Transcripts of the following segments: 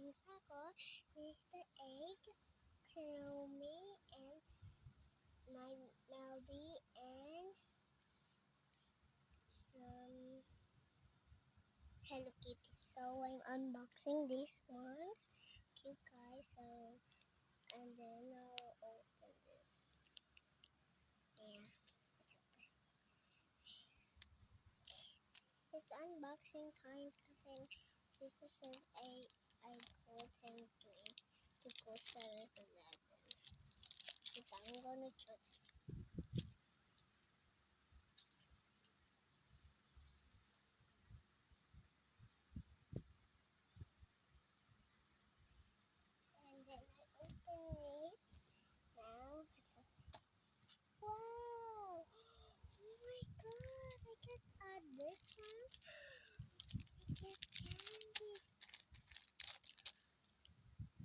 unboxing Sako, Mr. Egg, Chromie, and my Melody, and some Hello Kitty. So I'm unboxing these ones. Okay, guys. So and then I'll open this. Yeah, it's open. It's unboxing time kasi sister said I told him to go 7-Eleven. But I'm gonna try. And then I open it. Now it's open. Wow! Oh my god! I can add this one. I get candies.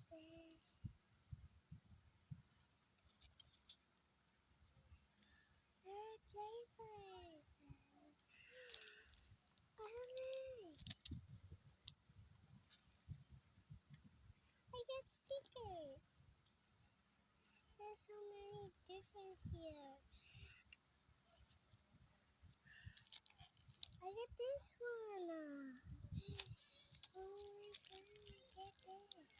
There. There are flavors. Oh I get stickers. There's so many different here. I get this one. Oh my god, I get this.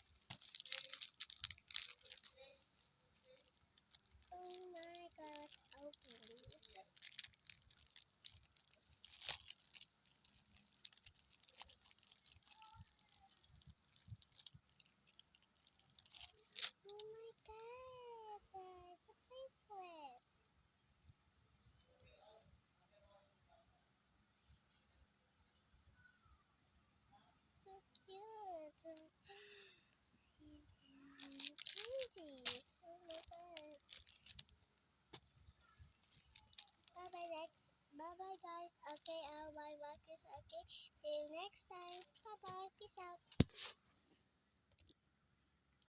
Oh my god, let's open it. Oh my god, there's a bracelet. So cute. And candies. Oh my god. Bye bye, bye bye guys. Okay, I'll buy back this. Okay, see you next time. Bye bye. Peace out.